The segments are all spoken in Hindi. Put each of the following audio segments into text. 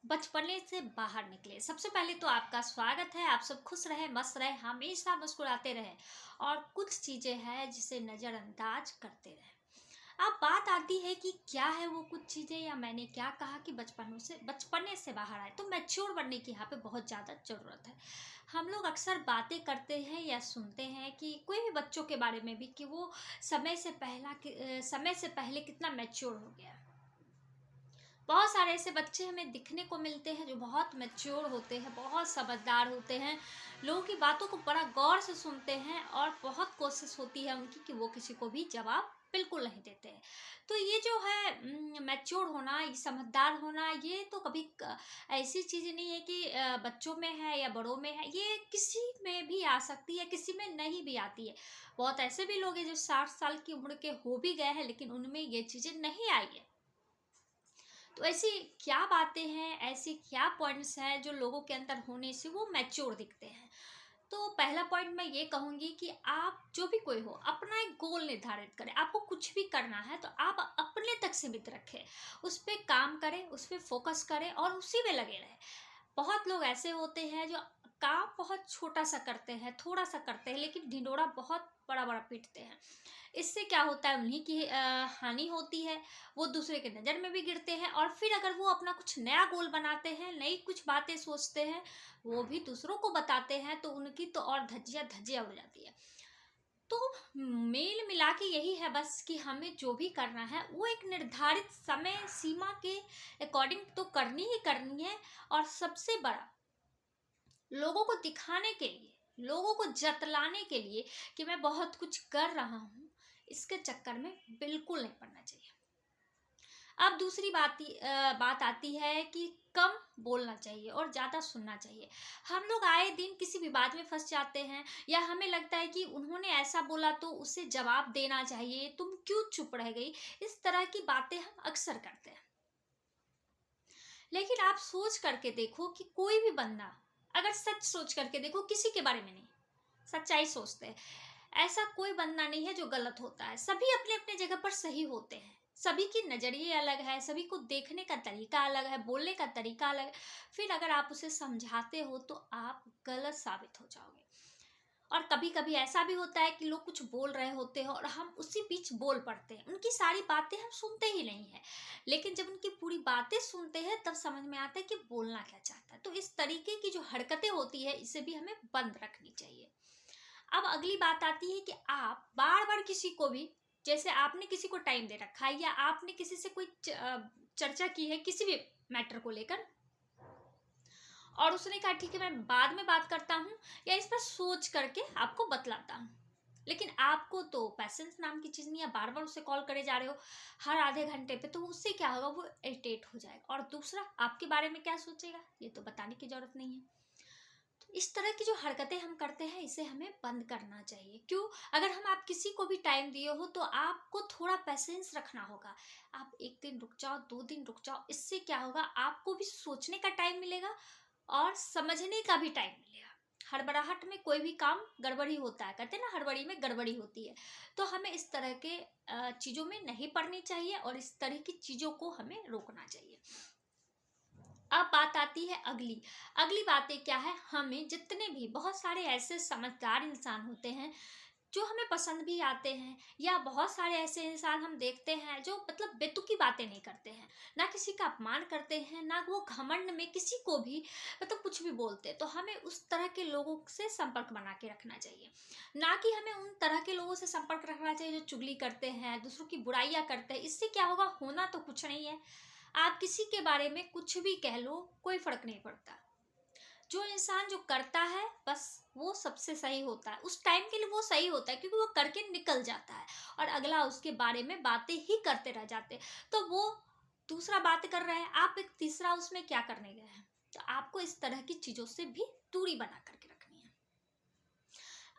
बचपने से बाहर निकले। सबसे पहले तो आपका स्वागत है। आप सब खुश रहे, मस्त रहे, हमेशा मुस्कुराते रहे और कुछ चीजें हैं जिसे नजरअंदाज करते रहे। अब बात आती है कि क्या है वो कुछ चीजें, या मैंने क्या कहा कि बचपने से बाहर आए तो मैच्योर बनने की यहाँ पे बहुत ज्यादा जरूरत है। हम लोग अक्सर बातें करते हैं या सुनते हैं कि कोई भी बच्चों के बारे में भी कि वो समय से पहले कितना मैच्योर हो गया। बहुत सारे ऐसे बच्चे हमें दिखने को मिलते हैं जो बहुत मैच्योर होते हैं, बहुत समझदार होते हैं, लोगों की बातों को बड़ा गौर से सुनते हैं और बहुत कोशिश होती है उनकी कि वो किसी को भी जवाब बिल्कुल नहीं देते हैं। तो ये जो है मैच्योर होना, ये समझदार होना, ये तो कभी ऐसी चीज़ नहीं है कि बच्चों में है या बड़ों में है, ये किसी में भी आ सकती है, किसी में नहीं भी आती है। बहुत ऐसे भी लोग हैं जो 60 साल की उम्र के हो भी गए हैं लेकिन उनमें ये चीज़ें नहीं आई है। तो ऐसी क्या बातें हैं, ऐसी क्या पॉइंट्स हैं जो लोगों के अंदर होने से वो मैच्योर दिखते हैं। तो पहला पॉइंट मैं ये कहूँगी कि आप जो भी कोई हो अपना एक गोल निर्धारित करें। आपको कुछ भी करना है तो आप अपने तक सीमित रखें, उस पर काम करें, उस पर फोकस करें और उसी में लगे रहें। बहुत लोग ऐसे होते हैं जो काम बहुत छोटा सा करते हैं, थोड़ा सा करते हैं, लेकिन ढिंडोरा बहुत बड़ा बड़ा पीटते हैं। इससे क्या होता है, उन्हीं की हानि होती है। वो दूसरे के नज़र में भी गिरते हैं और फिर अगर वो अपना कुछ नया गोल बनाते हैं, नई कुछ बातें सोचते हैं, वो भी दूसरों को बताते हैं तो उनकी तो और धज्जियाँ धज्जियाँ हो जाती है। तो मेल मिला के यही है बस कि हमें जो भी करना है वो एक निर्धारित समय सीमा के अकॉर्डिंग तो करनी ही करनी है। और सबसे बड़ा, लोगों को दिखाने के लिए, लोगों को जतलाने के लिए कि मैं बहुत कुछ कर रहा हूँ, इसके चक्कर में बिल्कुल नहीं पड़ना चाहिए। अब दूसरी बात आती है कि कम बोलना चाहिए और ज़्यादा सुनना चाहिए। हम लोग आए दिन किसी विवाद में फंस जाते हैं, या हमें लगता है कि उन्होंने ऐसा बोला तो उसे जवाब देना चाहिए, तुम क्यों चुप रह गई। इस तरह की बातें हम अक्सर करते हैं। लेकिन आप सोच करके देखो कि कोई भी बंदा, अगर सच सोच करके देखो, किसी के बारे में नहीं, सच्चाई सोचते हैं, ऐसा कोई बंदा नहीं है जो गलत होता है। सभी अपने अपने जगह पर सही होते हैं। सभी की नजरिए अलग है, सभी को देखने का तरीका अलग है, बोलने का तरीका अलग है। फिर अगर आप उसे समझाते हो तो आप गलत साबित हो जाओगे। और कभी कभी ऐसा भी होता है कि लोग कुछ बोल रहे होते हैं और हम उसी बीच बोल पड़ते हैं, उनकी सारी बातें हम सुनते ही नहीं है। लेकिन जब उनकी पूरी बातें सुनते हैं तब समझ में आता है कि बोलना क्या चाहता है। तो इस तरीके की जो हरकतें होती है इसे भी हमें बंद रखनी चाहिए। अब अगली बात आती है कि आप बार बार किसी को भी, जैसे आपने किसी को टाइम दे रखा है या आपने किसी से कोई चर्चा की है किसी भी मैटर को लेकर, और उसने कहा ठीक है मैं बाद में बात करता हूँ या इस पर सोच करके आपको बतलाता हूँ, लेकिन आपको तो पैसेंस नाम की चीज़ नहीं है, बार बार उसे कॉल करे जा रहे हो हर आधे घंटे पे, तो उससे क्या होगा, वो इरिटेट हो जाएगा और दूसरा आपके बारे में क्या सोचेगा ये तो बताने की जरूरत नहीं है। तो इस तरह की जो हरकतें हम करते हैं इसे हमें बंद करना चाहिए। क्यों? अगर आप किसी को भी टाइम दिए हो तो आपको थोड़ा पैसेंस रखना होगा। आप एक दिन रुक जाओ, 2 दिन रुक जाओ, इससे क्या होगा, आपको भी सोचने का टाइम मिलेगा और समझने का भी टाइम मिलेगा। हड़बड़ाहट में कोई भी काम गड़बड़ी होता है, कहते हैं ना हड़बड़ी में गड़बड़ी होती है। तो हमें इस तरह के चीज़ों में नहीं पड़नी चाहिए और इस तरह की चीज़ों को हमें रोकना चाहिए। अब बात आती है अगली अगली बातें क्या है, हमें जितने भी बहुत सारे ऐसे समझदार इंसान होते हैं जो हमें पसंद भी आते हैं, या बहुत सारे ऐसे इंसान हम देखते हैं जो मतलब बेतुकी बातें नहीं करते हैं, ना किसी का अपमान करते हैं, ना वो घमंड में किसी को भी मतलब कुछ भी बोलते हैं। तो हमें उस तरह के लोगों से संपर्क बना के रखना चाहिए, ना कि हमें उन तरह के लोगों से संपर्क रखना चाहिए जो चुगली करते हैं, दूसरों की बुराइयां करते हैं। इससे क्या होगा, होना तो कुछ नहीं है। आप किसी के बारे में कुछ भी कह लो, कोई फर्क नहीं पड़ता। जो इंसान जो करता है बस वो सबसे सही होता है, उस टाइम के लिए वो सही होता है क्योंकि वो करके निकल जाता है और अगला उसके बारे में बातें ही करते रह जाते हैं। तो वो दूसरा बात कर रहे हैं, आप एक तीसरा उसमें क्या करने गए हैं। तो आपको इस तरह की चीजों से भी दूरी बना करके रखनी है।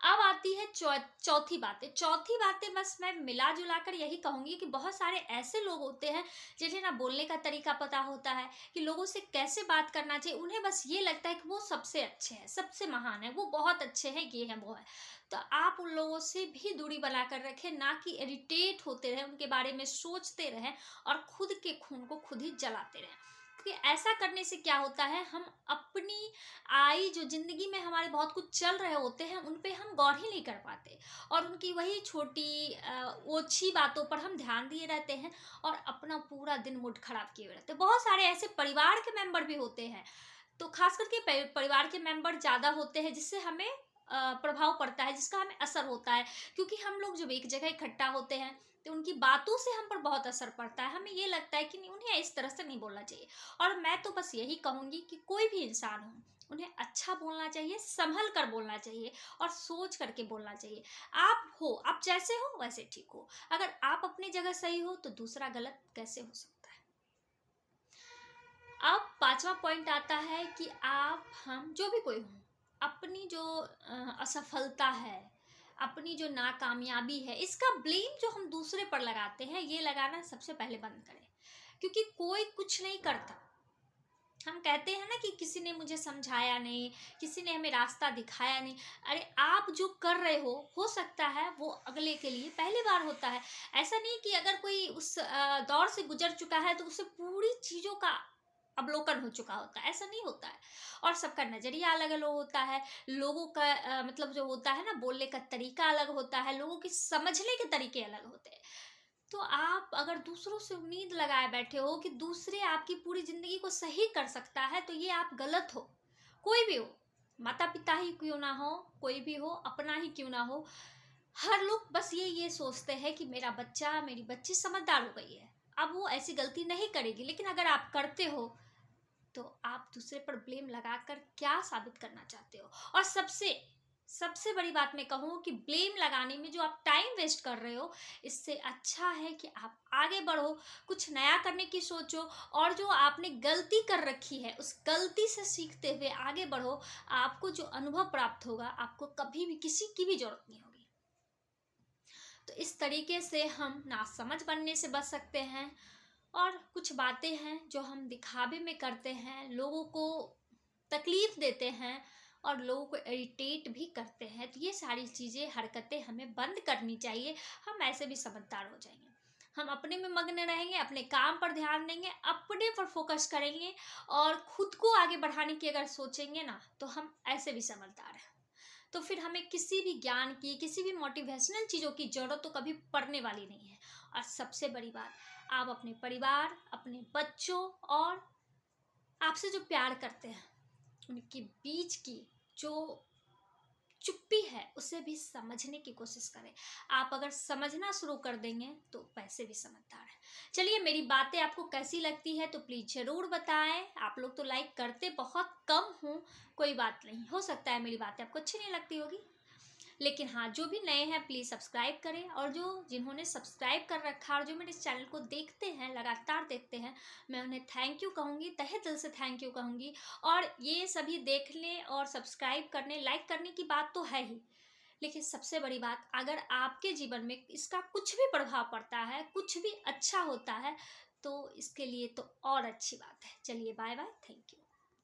अब आती है चौथी बातें बस मैं मिला जुला कर यही कहूंगी कि बहुत सारे ऐसे लोग होते हैं जिन्हें ना बोलने का तरीका पता होता है कि लोगों से कैसे बात करना चाहिए। उन्हें बस ये लगता है कि वो सबसे अच्छे हैं, सबसे महान है, वो बहुत अच्छे हैं, ये है वो है। तो आप उन लोगों से भी दूरी बना कर रखें, ना कि इरिटेट होते रहें, उनके बारे में सोचते रहें और खुद के खून को खुद ही जलाते रहें। क्योंकि ऐसा करने से क्या होता है, हम अपनी आई जो ज़िंदगी में हमारे बहुत कुछ चल रहे होते हैं उन पे हम गौर ही नहीं कर पाते, और उनकी वही छोटी ओछी बातों पर हम ध्यान दिए रहते हैं और अपना पूरा दिन मूड खराब किए हुए रहते हैं। बहुत सारे ऐसे परिवार के मेंबर भी होते हैं, तो खास करके परिवार के मेंबर ज़्यादा होते हैं जिससे हमें प्रभाव पड़ता है, जिसका हमें असर होता है, क्योंकि हम लोग जब एक जगह इकट्ठा होते हैं तो उनकी बातों से हम पर बहुत असर पड़ता है। हमें ये लगता है कि नहीं, उन्हें इस तरह से नहीं बोलना चाहिए। और मैं तो बस यही कहूँगी कि कोई भी इंसान हो, उन्हें अच्छा बोलना चाहिए, संभल कर बोलना चाहिए और सोच करके बोलना चाहिए। आप जैसे हो वैसे ठीक हो। अगर आप अपनी जगह सही हो तो दूसरा गलत कैसे हो सकता है। अब पांचवा पॉइंट आता है कि आप, हम जो भी कोई हो, अपनी जो असफलता है, अपनी जो नाकामयाबी है, इसका ब्लेम जो हम दूसरे पर लगाते हैं, ये लगाना सबसे पहले बंद करें। क्योंकि कोई कुछ नहीं करता। हम कहते हैं ना कि किसी ने मुझे समझाया नहीं, किसी ने हमें रास्ता दिखाया नहीं। अरे आप जो कर रहे हो सकता है वो अगले के लिए पहली बार होता है। ऐसा नहीं कि अगर कोई उस दौर से गुजर चुका है तो उसे पूरी चीज़ों का अवलोकन हो चुका होता है, ऐसा नहीं होता है। और सबका नज़रिया अलग अलग होता है, लोगों का मतलब जो होता है ना, बोलने का तरीका अलग होता है, लोगों के समझने के तरीके अलग होते हैं। तो आप अगर दूसरों से उम्मीद लगाए बैठे हो कि दूसरे आपकी पूरी ज़िंदगी को सही कर सकता है, तो ये आप गलत हो। कोई भी हो, माता पिता ही क्यों ना हो, कोई भी हो, अपना ही क्यों ना हो, हर लोग बस ये सोचते हैं कि मेरा बच्चा, मेरी बच्ची समझदार हो गई है, अब वो ऐसी गलती नहीं करेगी। लेकिन अगर आप करते हो तो आप दूसरे पर ब्लेम लगाकर क्या साबित करना चाहते हो। और सबसे सबसे बड़ी बात मैं कहूँ कि ब्लेम लगाने में जो आप टाइम वेस्ट कर रहे हो, इससे अच्छा है कि आप आगे बढ़ो, कुछ नया करने की सोचो, और जो आपने गलती कर रखी है उस गलती से सीखते हुए आगे बढ़ो। आपको जो अनुभव प्राप्त होगा, आपको कभी भी किसी की भी जरूरत नहीं होगी। तो इस तरीके से हम नासमझ बनने से बच सकते हैं। और कुछ बातें हैं जो हम दिखावे में करते हैं, लोगों को तकलीफ देते हैं और लोगों को इरिटेट भी करते हैं, तो ये सारी चीज़ें, हरकतें हमें बंद करनी चाहिए। हम ऐसे भी समझदार हो जाएंगे। हम अपने में मग्न रहेंगे, अपने काम पर ध्यान देंगे, अपने पर फोकस करेंगे और खुद को आगे बढ़ाने की अगर सोचेंगे ना, तो हम ऐसे भी समझदार हैं। तो फिर हमें किसी भी ज्ञान की, किसी भी मोटिवेशनल चीज़ों की ज़रूरत तो कभी पड़ने वाली नहीं है। और सबसे बड़ी बात, आप अपने परिवार, अपने बच्चों और आपसे जो प्यार करते हैं, उनके बीच की जो चुप्पी है उसे भी समझने की कोशिश करें। आप अगर समझना शुरू कर देंगे तो वैसे भी समझदार है। चलिए, मेरी बातें आपको कैसी लगती है तो प्लीज़ ज़रूर बताएं। आप लोग तो लाइक करते बहुत कम हो, कोई बात नहीं, हो सकता है मेरी बातें आपको अच्छी नहीं लगती होगी। लेकिन हाँ, जो भी नए हैं प्लीज़ सब्सक्राइब करें, और जिन्होंने सब्सक्राइब कर रखा और जो मेरे इस चैनल को देखते हैं, लगातार देखते हैं, मैं उन्हें थैंक यू कहूँगी, तहे दिल से थैंक यू कहूँगी। और ये सभी देखने और सब्सक्राइब करने, लाइक करने की बात तो है ही, लेकिन सबसे बड़ी बात, अगर आपके जीवन में इसका कुछ भी प्रभाव पड़ता है, कुछ भी अच्छा होता है, तो इसके लिए तो और अच्छी बात है। चलिए, बाय बाय, थैंक यू।